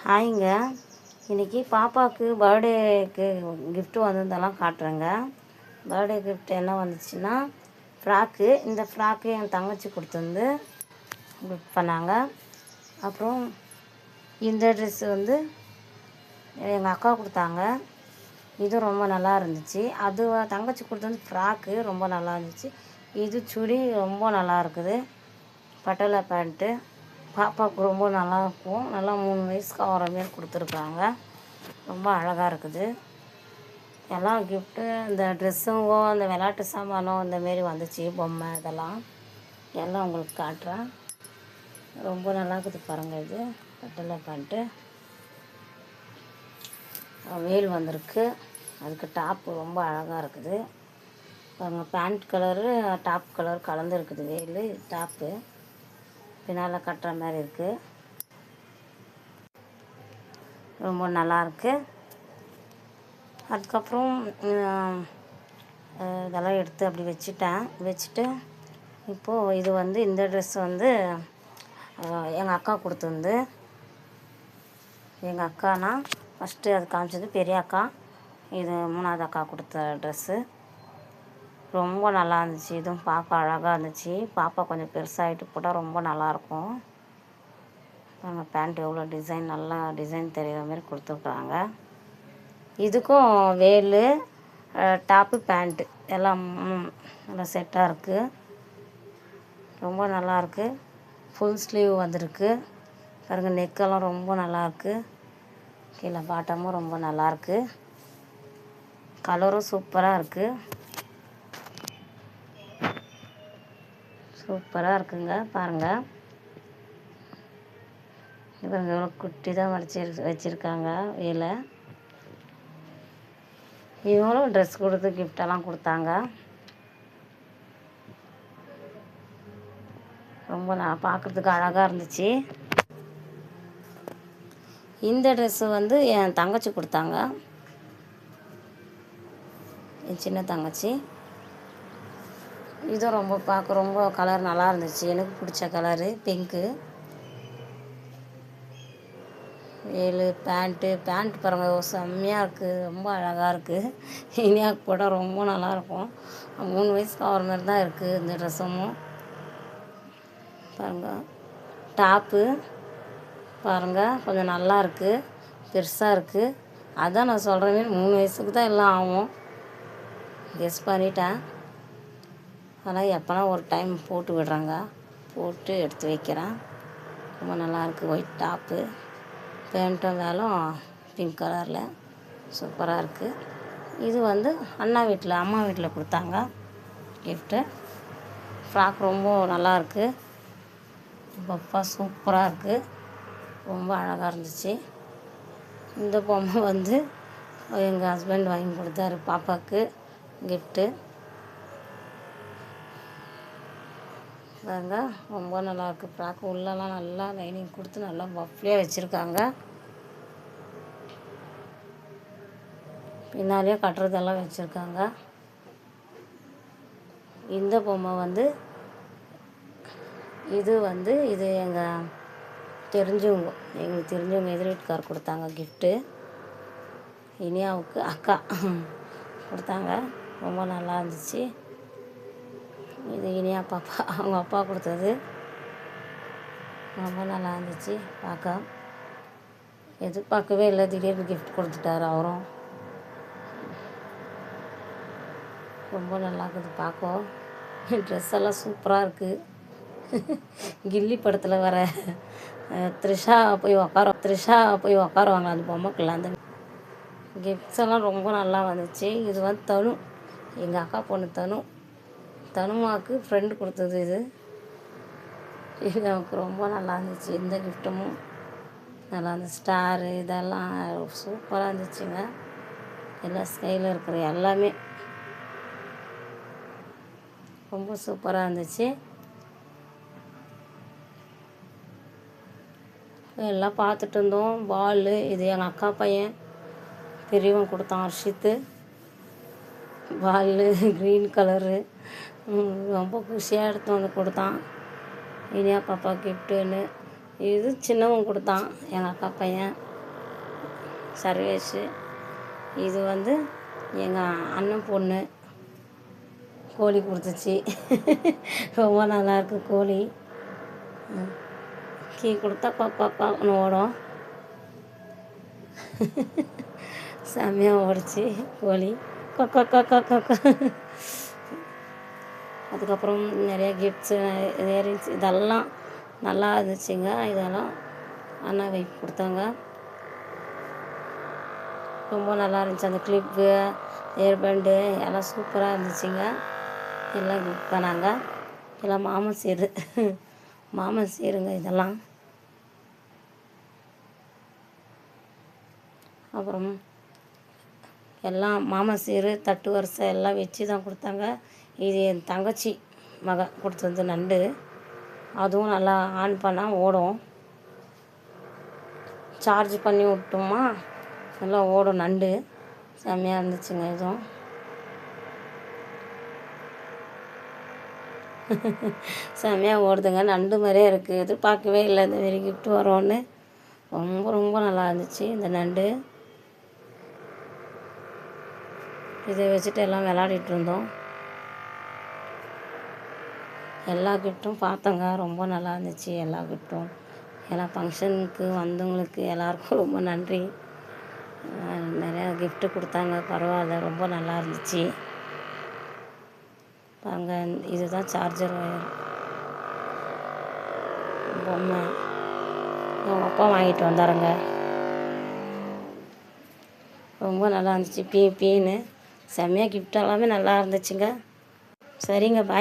ஹாய்ங்க. இன்றைக்கி பாப்பாவுக்கு பர்த்டேக்கு கிஃப்ட்டு வந்திருந்தெல்லாம் காட்டுறேங்க. பர்த்டே கிஃப்ட் என்ன வந்துச்சுன்னா ஃப்ராக்கு. இந்த ஃப்ராக்கு என் தங்கச்சி கொடுத்துருந்து கிஃப்ட் பண்ணாங்க. அப்புறம் இந்த ட்ரெஸ்ஸு வந்து எங்கள் அக்கா கொடுத்தாங்க. இது ரொம்ப நல்லா இருந்துச்சு. அது தங்கச்சி கொடுத்தது ஃப்ராக்கு ரொம்ப நல்லா இருந்துச்சு. இது சுடி ரொம்ப நல்லா இருக்குது. பட்டோலா பேண்ட்டு பாப்பாவுக்கு ரொம்ப நல்லாயிருக்கும். நல்லா 3 வயசுக்கு ஆகிற மாரி கொடுத்துருக்காங்க. ரொம்ப அழகாக இருக்குது. எல்லாம் கிஃப்ட்டு இந்த ட்ரெஸ்ஸுங்கோ அந்த விளையாட்டு சாமானோ இந்தமாரி வந்துச்சு. பொம்மை இதெல்லாம் எல்லாம் உங்களுக்கு காட்டுறேன். ரொம்ப நல்லா இருக்குது பாருங்கள். இது பட்டோலா பேண்ட்டு வேல் வந்திருக்கு. அதுக்கு டாப்பு ரொம்ப அழகாக இருக்குது பாருங்கள். பேண்ட் கலரு டாப் கலர் கலந்துருக்குது. வேல் டாப்பு பின்னால் கட்டுற மாதிரி இருக்குது. ரொம்ப நல்லாயிருக்கு. அதுக்கப்புறம் இதெல்லாம் எடுத்து அப்படி வச்சுட்டு இப்போது இது வந்து இந்த ட்ரெஸ் வந்து எங்கள் அக்கா கொடுத்துருந்து. எங்கள் அக்கானா ஃபஸ்ட்டு அது காமிச்சது பெரிய அக்கா. இது 3வது அக்கா கொடுத்த ட்ரெஸ்ஸு. ரொம்ப நல்லா இருந்துச்சு. இதுவும் பார்க்க அழகாக இருந்துச்சு. பாப்பா கொஞ்சம் பெருசாகிட்டு போட்டால் ரொம்ப நல்லாயிருக்கும். பாருங்கள் பேண்ட் எவ்வளோ டிசைன், நல்லா டிசைன் தெரிகிற மாதிரி கொடுத்துருக்குறாங்க. இதுக்கும் வேல் டாப்பு பேண்ட்டு எல்லாம் நல்லா செட்டாக இருக்குது. ரொம்ப நல்லாயிருக்கு. ஃபுல் ஸ்லீவ் வந்திருக்கு பாருங்கள். நெக்கெல்லாம் ரொம்ப நல்லாயிருக்கு. கீழே பாட்டமும் ரொம்ப நல்லாயிருக்கு. கலரும் சூப்பராக இருக்குது. சூப்பராக இருக்குங்க பாருங்கள். இவங்க எவ்வளோ குட்டி தான் வச்சுருக்காங்க வேலை. இவங்களும் ட்ரெஸ் கொடுத்து கிஃப்டெல்லாம் கொடுத்தாங்க. ரொம்ப பார்க்குறதுக்கு அழகாக இருந்துச்சு. இந்த ட்ரெஸ்ஸு வந்து என் தங்கச்சி கொடுத்தாங்க. என் சின்ன தங்கச்சி. இதுவும் ரொம்ப கலர் நல்லா இருந்துச்சு. எனக்கு பிடிச்ச கலரு பிங்க்கு. வேல் பேண்ட் பாருங்கள் செம்மையாக இருக்குது. ரொம்ப அழகாக இருக்குது. இனியாவுக்கு போட்டால் ரொம்ப நல்லாயிருக்கும். 3 வயசுக்கு ஆகிற மாதிரி தான் இருக்குது இந்த ட்ரெஸ்ஸும். பாருங்கள் டாப்பு பாருங்கள் கொஞ்சம் நல்லா இருக்குது. பெருசாக இருக்குது. அதான் நான் சொல்கிறேன் 3 வயசுக்கு தான் எல்லாம் ஆகும். கெஸ் பண்ணிட்டேன். ஆனால் எப்போனா ஒரு டைம் போட்டு விடுறாங்க. போட்டு எடுத்து வைக்கிறேன். ரொம்ப நல்லாயிருக்கு. ஒயிட் டாப்பு பேண்ட்டும் வேலும் பிங்க் கலரில் சூப்பராக இருக்குது. இது வந்து அம்மா வீட்டில் கொடுத்தாங்க கிஃப்ட்டு. ஃப்ராக் ரொம்ப நல்லாயிருக்கு. பப்பா சூப்பராக இருக்குது. ரொம்ப அழகாக இருந்துச்சு. இந்த பொம்மை வந்து எங்கள் ஹஸ்பண்ட் வாங்கி கொடுத்தாரு பாப்பாவுக்கு கிஃப்ட்டு. பாருங்க ரொம்ப நல்லாயிருக்கு. ஃப்ராக்கு உள்ளெல்லாம் நல்லா லைனிங் கொடுத்து நல்லா பஃப்லியாக வச்சுருக்காங்க. பின்னாலேயே கட்டுறதெல்லாம் வச்சுருக்காங்க. இந்த பொம்மை வந்து இது எங்களுக்கு தெரிஞ்சவங்க எதிர் வீட்டுக்கார் கொடுத்தாங்க கிஃப்ட்டு. இனியாவுக்கு அக்கா கொடுத்தாங்க. ரொம்ப நல்லா இருந்துச்சு. இது இனியா பாப்பா அவங்க அப்பா கொடுத்தது. ரொம்ப நல்லா இருந்துச்சு பார்க்க. எதிர்பார்க்கவே இல்லை. திடீர்னு கிஃப்ட் கொடுத்துட்டாரு அவரும். ரொம்ப நல்லா இருக்குது பார்க்க. ட்ரெஸ் எல்லாம் சூப்பராக இருக்குது. கில்லி படத்தில் வர த்ரிஷா போய் உக்காருவாங்க அந்த பொம்மைக்குள்ள. அந்த கிஃப்ட்ஸ் எல்லாம் ரொம்ப நல்லா வந்துச்சு. இது வந்து தனு, எங்கள் அக்கா பொண்ணு தனுமாவுக்கு ஃப்ரெண்டு கொடுத்தது. இது எனக்கு ரொம்ப நல்லா இருந்துச்சு. இந்த கிஃப்ட்டும் நல்லா இருந்துச்சு. ஸ்டாரு இதெல்லாம் சூப்பராக இருந்துச்சுங்க. எல்லாம் ஸ்கையில் இருக்கிற எல்லாமே ரொம்ப சூப்பராக இருந்துச்சு. எல்லாம் பார்த்துட்டு இருந்தோம். பால் இது எங்கள் அக்கா பையன் பெரியவன் கொடுத்தான் ஹர்ஷித்து. பால் க்ரீன் கலரு ரொம்ப குஷியாக எடுத்து வந்து கொடுத்தான். இனியா பாப்பா கிஃப்ட்டுன்னு. இது சின்னவன் கொடுத்தான் எங்கள் அக்கா பையன். சர்வேஷு. இது வந்து எங்கள் அண்ணன் பொண்ணு கோழி கொடுத்துச்சு. ரொம்ப நல்லாயிருக்கு கோழி. கீ கொடுத்தா கொக்கொன்னு ஓடும். செம்மையாக ஓடிச்சு கோழி. கொக்கொ. அதுக்கப்புறம் நிறைய கிஃப்ட்ஸு, இயரிங்ஸ் இதெல்லாம் நல்லா இருந்துச்சுங்க. இதெல்லாம் அண்ணா வைஃப் கொடுத்தாங்க. ரொம்ப நல்லா இருந்துச்சு. அந்த கிளிப்பு, ஏர்பேண்டு எல்லாம் சூப்பராக இருந்துச்சுங்க. எல்லாம் கிஃப்ட் பண்ணாங்க. எல்லாம் மாமன் சீருங்க இதெல்லாம். அப்புறம் எல்லாம் மாமன் சீரு, தட்டு வரிசை எல்லாம் வச்சு தான் கொடுத்தாங்க. இது என் தங்கச்சி மக கொடுத்தது நண்டு. அதுவும் நல்லா ஆன் பண்ணால் ஓடும். சார்ஜ் பண்ணி விட்டோமா நல்லா ஓடும் நண்டு. செம்மையாக இருந்துச்சுங்க. இதுவும் செம்மையாக ஓடுதுங்க. நண்டு மாதிரியே இருக்குது. எதிர்பார்க்கவே இல்லை இந்த மாரி கிஃப்ட் வரோன்னு. ரொம்ப நல்லா இருந்துச்சு இந்த நண்டு. இதை வச்சுட்டு எல்லாம் விளாடிட்டு இருந்தோம். எல்லா கிஃப்ட்டும் பார்த்தோங்க. ரொம்ப நல்லா இருந்துச்சு எல்லா கிஃப்ட்டும். எல்லா ஃபங்க்ஷனுக்கு வந்தவங்களுக்கு எல்லாருக்கும் ரொம்ப நன்றி. நிறையா கிஃப்ட்டு கொடுத்தாங்க. பரவாயில்ல, ரொம்ப நல்லா இருந்துச்சு. பாருங்க, இதுதான் சார்ஜர் ஒயர் பொம்மை. அவங்க அப்பா வாங்கிட்டு வந்தாருங்க. ரொம்ப நல்லா இருந்துச்சு. பீன்னு செம்மையாக கிஃப்ட் எல்லாமே நல்லா இருந்துச்சுங்க. சரிங்க, பாய்.